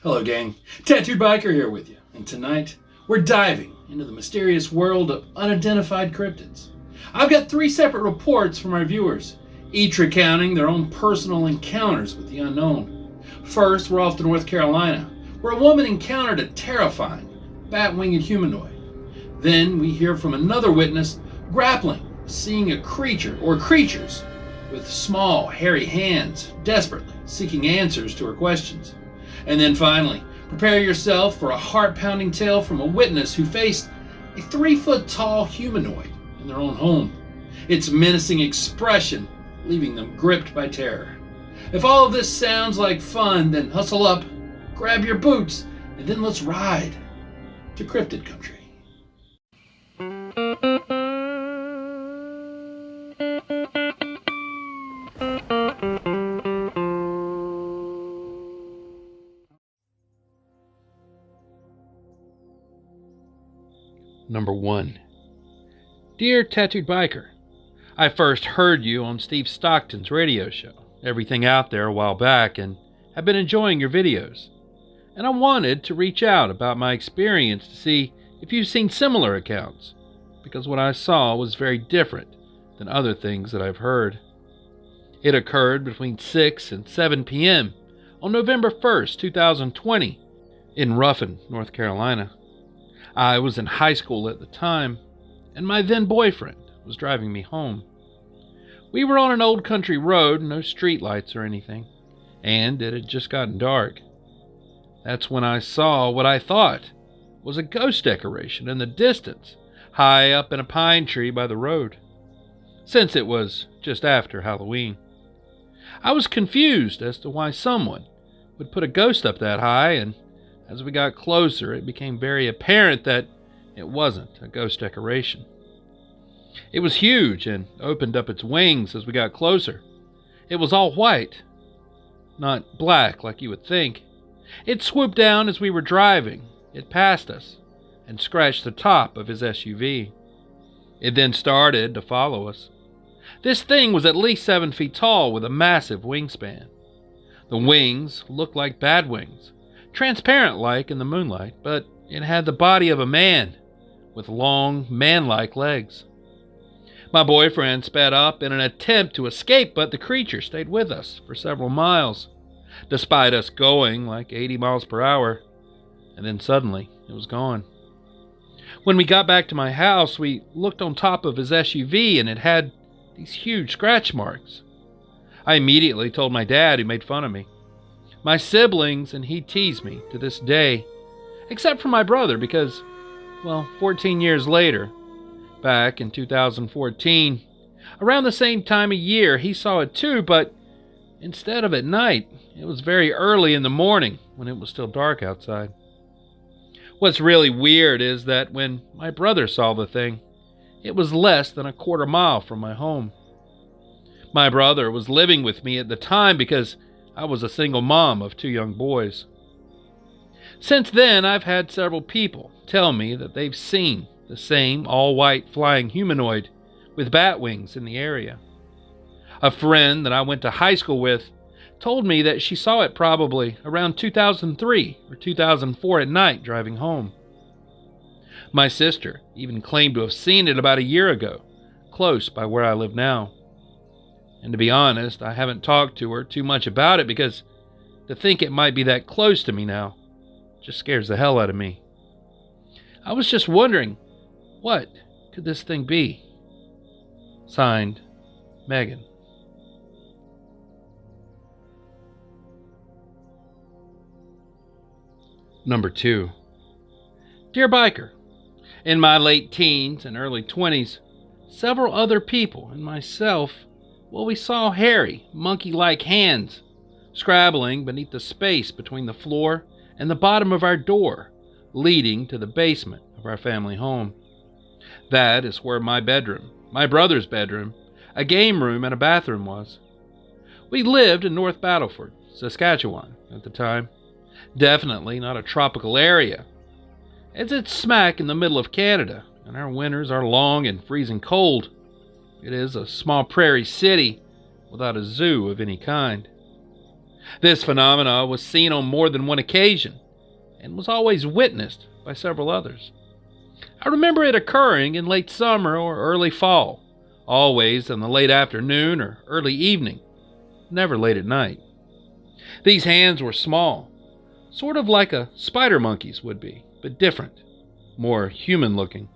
Hello gang, Tattooed Biker here with you, and tonight we're diving into the mysterious world of unidentified cryptids. I've got 3 separate reports from our viewers, each recounting their own personal encounters with the unknown. First, we're off to North Carolina, where a woman encountered a terrifying, bat-winged humanoid. Then we hear from another witness grappling, seeing a creature or creatures with small, hairy hands, desperately seeking answers to her questions. And then finally, prepare yourself for a heart-pounding tale from a witness who faced a 3-foot-tall humanoid in their own home. Its menacing expression leaving them gripped by terror. If all of this sounds like fun, then hustle up, grab your boots, and then let's ride to cryptid country. Number 1. Dear Tattooed Biker, I first heard you on Steve Stockton's radio show, Everything Out There, a while back, and have been enjoying your videos. And I wanted to reach out about my experience to see if you've seen similar accounts, because what I saw was very different than other things that I've heard. It occurred between 6 and 7 p.m. on November 1st, 2020, in Ruffin, North Carolina. I was in high school at the time, and my then boyfriend was driving me home. We were on an old country road, no streetlights or anything, and it had just gotten dark. That's when I saw what I thought was a ghost decoration in the distance, high up in a pine tree by the road, since it was just after Halloween. I was confused as to why someone would put a ghost up that high, and as we got closer, it became very apparent that it wasn't a ghost decoration. It was huge and opened up its wings as we got closer. It was all white, not black like you would think. It swooped down as we were driving. It passed us and scratched the top of his SUV. It then started to follow us. This thing was at least 7 feet tall with a massive wingspan. The wings looked like bat wings, transparent-like in the moonlight, but it had the body of a man with long, man-like legs. My boyfriend sped up in an attempt to escape, but the creature stayed with us for several miles, despite us going like 80 miles per hour, and then suddenly it was gone. When we got back to my house, we looked on top of his SUV, and it had these huge scratch marks. I immediately told my dad, who made fun of me. My siblings and he tease me to this day, except for my brother because, 14 years later, back in 2014, around the same time of year, he saw it too, but instead of at night, it was very early in the morning when it was still dark outside. What's really weird is that when my brother saw the thing, it was less than a quarter mile from my home. My brother was living with me at the time because I was a single mom of 2 young boys. Since then, I've had several people tell me that they've seen the same all-white flying humanoid with bat wings in the area. A friend that I went to high school with told me that she saw it probably around 2003 or 2004 at night driving home. My sister even claimed to have seen it about a year ago, close by where I live now. And to be honest, I haven't talked to her too much about it because to think it might be that close to me now just scares the hell out of me. I was just wondering, what could this thing be? Signed, Megan. Number 2. Dear Biker, in my late teens and early 20s, several other people and myself, we saw hairy, monkey-like hands scrabbling beneath the space between the floor and the bottom of our door, leading to the basement of our family home. That is where my bedroom, my brother's bedroom, a game room, and a bathroom was. We lived in North Battleford, Saskatchewan at the time. Definitely not a tropical area, as it's smack in the middle of Canada, and our winters are long and freezing cold. It is a small prairie city without a zoo of any kind. This phenomena was seen on more than one occasion and was always witnessed by several others. I remember it occurring in late summer or early fall, always in the late afternoon or early evening, never late at night. These hands were small, sort of like a spider monkey's would be, but different, more human-looking.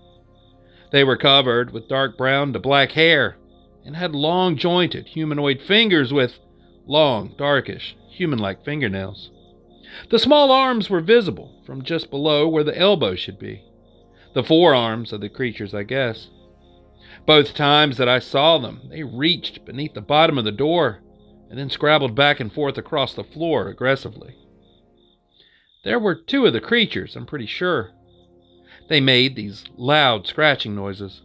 They were covered with dark brown to black hair and had long jointed humanoid fingers with long, darkish, human-like fingernails. The small arms were visible from just below where the elbow should be. The forearms of the creatures, I guess. Both times that I saw them, they reached beneath the bottom of the door and then scrabbled back and forth across the floor aggressively. There were two of the creatures, I'm pretty sure. They made these loud scratching noises.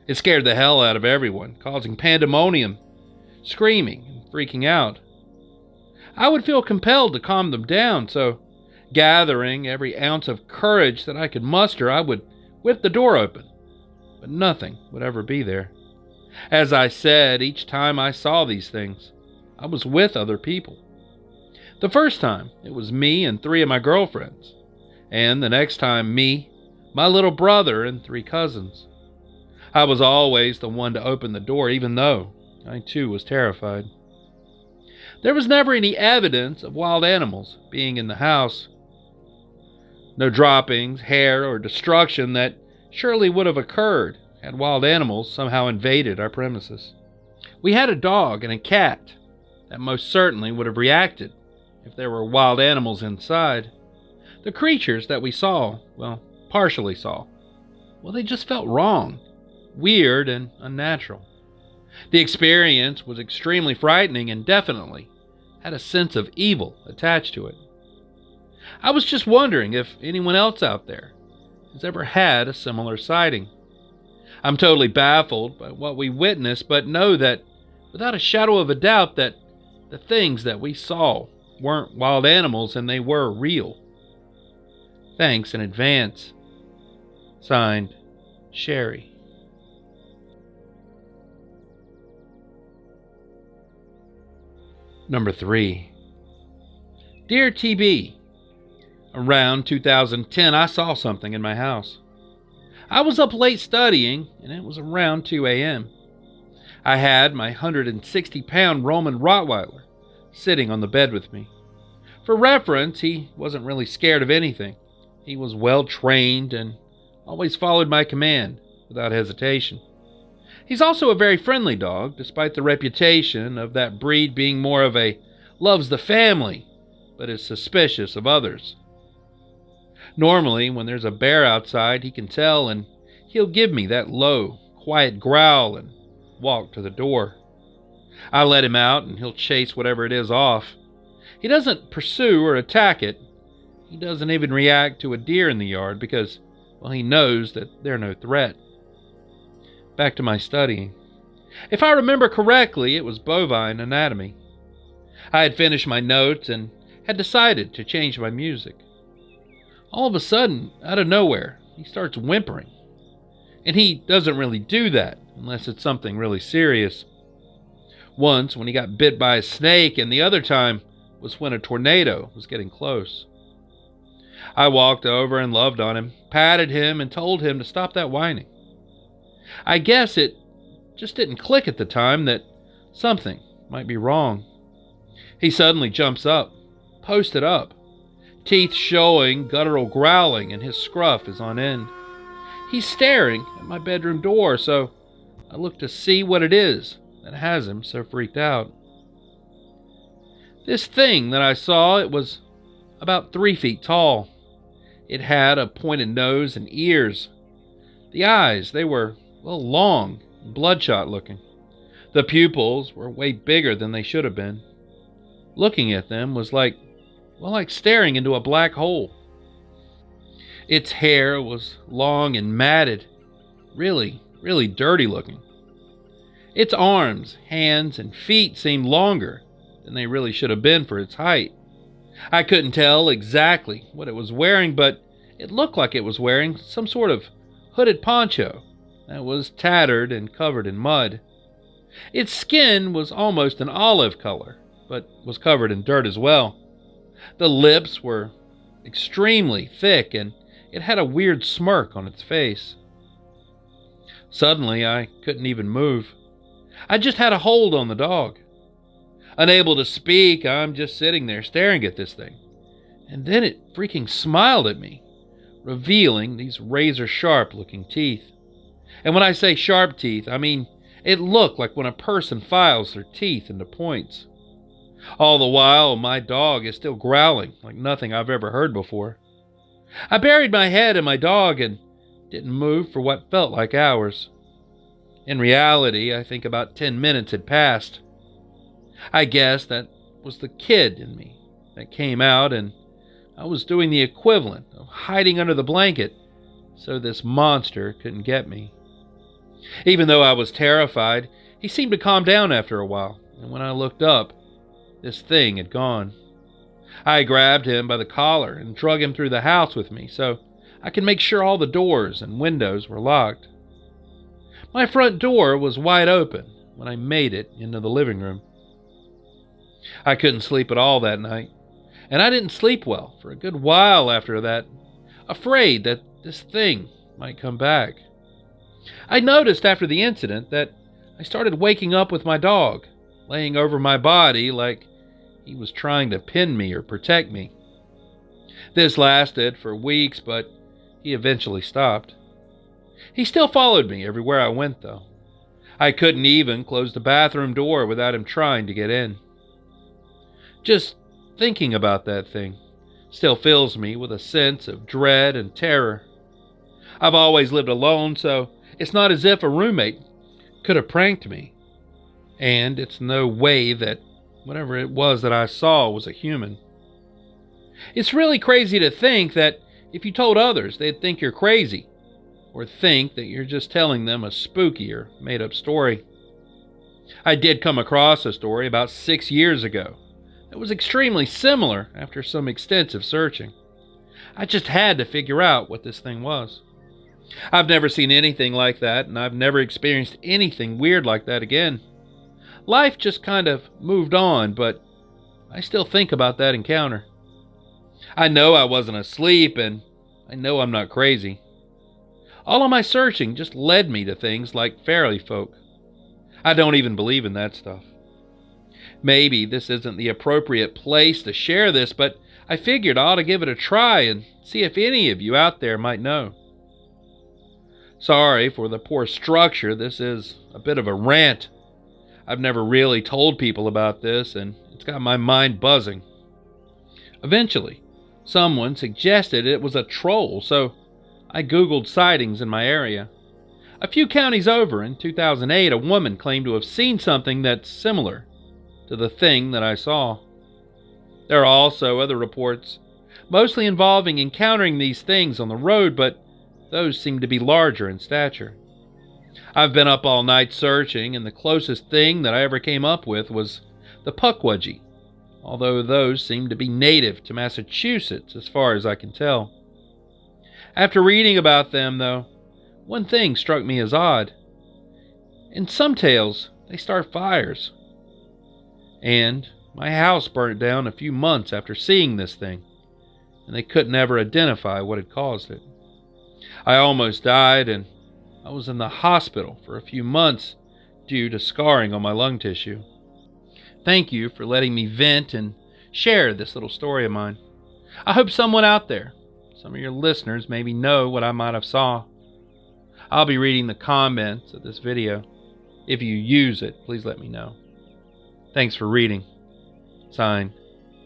It scared the hell out of everyone, causing pandemonium, screaming and freaking out. I would feel compelled to calm them down, so gathering every ounce of courage that I could muster, I would whip the door open, but nothing would ever be there. As I said, each time I saw these things, I was with other people. The first time, it was me and 3 of my girlfriends, and the next time, me, my little brother, and 3 cousins. I was always the one to open the door, even though I too was terrified. There was never any evidence of wild animals being in the house. No droppings, hair, or destruction that surely would have occurred had wild animals somehow invaded our premises. We had a dog and a cat that most certainly would have reacted if there were wild animals inside. The creatures that we saw, partially saw, they just felt wrong, weird, and unnatural. The experience was extremely frightening and definitely had a sense of evil attached to it. I was just wondering if anyone else out there has ever had a similar sighting. I'm totally baffled by what we witnessed, but know that without a shadow of a doubt that the things that we saw weren't wild animals and they were real. Thanks in advance. Signed, Sherry. Number 3. Dear TB, around 2010 I saw something in my house. I was up late studying and it was around 2 a.m. I had my 160-pound Roman Rottweiler sitting on the bed with me. For reference, he wasn't really scared of anything. He was well trained and always followed my command without hesitation. He's also a very friendly dog, despite the reputation of that breed being more of a loves the family, but is suspicious of others. Normally, when there's a bear outside, he can tell, and he'll give me that low, quiet growl and walk to the door. I let him out, and he'll chase whatever it is off. He doesn't pursue or attack it. He doesn't even react to a deer in the yard because, he knows that they're no threat. Back to my studying. If I remember correctly, it was bovine anatomy. I had finished my notes and had decided to change my music. All of a sudden, out of nowhere, he starts whimpering. And he doesn't really do that unless it's something really serious. Once when he got bit by a snake, and the other time was when a tornado was getting close. I walked over and loved on him, patted him, and told him to stop that whining. I guess it just didn't click at the time that something might be wrong. He suddenly jumps up, posted up, teeth showing, guttural growling, and his scruff is on end. He's staring at my bedroom door, so I look to see what it is that has him so freaked out. This thing that I saw, it was about 3 feet tall. It had a pointed nose and ears. The eyes, they were, long and bloodshot looking. The pupils were way bigger than they should have been. Looking at them was like staring into a black hole. Its hair was long and matted, really dirty looking. Its arms, hands, and feet seemed longer than they really should have been for its height. I couldn't tell exactly what it was wearing, but it looked like it was wearing some sort of hooded poncho that was tattered and covered in mud. Its skin was almost an olive color, but was covered in dirt as well. The lips were extremely thick, and it had a weird smirk on its face. Suddenly, I couldn't even move. I just had a hold on the dog. Unable to speak, I'm just sitting there staring at this thing. And then it freaking smiled at me, revealing these razor-sharp looking teeth. And when I say sharp teeth, I mean it looked like when a person files their teeth into points. All the while, my dog is still growling like nothing I've ever heard before. I buried my head in my dog and didn't move for what felt like hours. In reality, I think about 10 minutes had passed. I guess that was the kid in me that came out, and I was doing the equivalent of hiding under the blanket so this monster couldn't get me. Even though I was terrified, he seemed to calm down after a while, and when I looked up, this thing had gone. I grabbed him by the collar and drug him through the house with me so I could make sure all the doors and windows were locked. My front door was wide open when I made it into the living room. I couldn't sleep at all that night, and I didn't sleep well for a good while after that, afraid that this thing might come back. I noticed after the incident that I started waking up with my dog, laying over my body like he was trying to pin me or protect me. This lasted for weeks, but he eventually stopped. He still followed me everywhere I went, though. I couldn't even close the bathroom door without him trying to get in. Just thinking about that thing still fills me with a sense of dread and terror. I've always lived alone, so it's not as if a roommate could have pranked me. And it's no way that whatever it was that I saw was a human. It's really crazy to think that if you told others, they'd think you're crazy, or think that you're just telling them a spooky or made-up story. I did come across a story about 6 years ago that was extremely similar after some extensive searching. I just had to figure out what this thing was. I've never seen anything like that, and I've never experienced anything weird like that again. Life just kind of moved on, but I still think about that encounter. I know I wasn't asleep, and I know I'm not crazy. All of my searching just led me to things like fairy folk. I don't even believe in that stuff. Maybe this isn't the appropriate place to share this, but I figured I ought to give it a try and see if any of you out there might know. Sorry for the poor structure. This is a bit of a rant. I've never really told people about this, and it's got my mind buzzing. Eventually, someone suggested it was a troll, so I Googled sightings in my area. A few counties over, in 2008, a woman claimed to have seen something that's similar to the thing that I saw. There are also other reports, mostly involving encountering these things on the road, but those seem to be larger in stature. I've been up all night searching, and the closest thing that I ever came up with was the pukwudgie, although those seem to be native to Massachusetts as far as I can tell. After reading about them, though, one thing struck me as odd. In some tales, they start fires. And my house burnt down a few months after seeing this thing, and they couldn't ever identify what had caused it. I almost died, and I was in the hospital for a few months due to scarring on my lung tissue. Thank you for letting me vent and share this little story of mine. I hope someone out there, some of your listeners, maybe know what I might have saw. I'll be reading the comments of this video. If you use it, please let me know. Thanks for reading. Signed,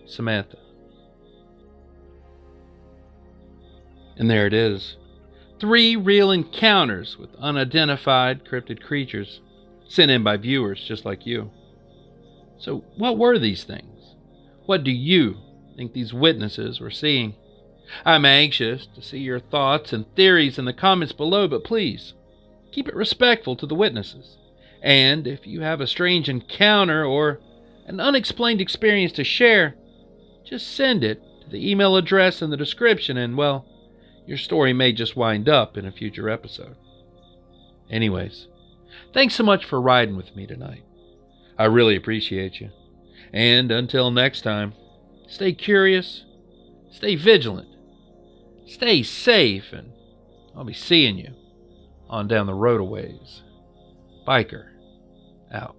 Samantha. And there it is. 3 real encounters with unidentified cryptid creatures, sent in by viewers just like you. So what were these things? What do you think these witnesses were seeing? I'm anxious to see your thoughts and theories in the comments below, but please, keep it respectful to the witnesses. And if you have a strange encounter or an unexplained experience to share, just send it to the email address in the description and, well, your story may just wind up in a future episode. Anyways, thanks so much for riding with me tonight. I really appreciate you. And until next time, stay curious, stay vigilant, stay safe, and I'll be seeing you on down the road a ways. Biker out.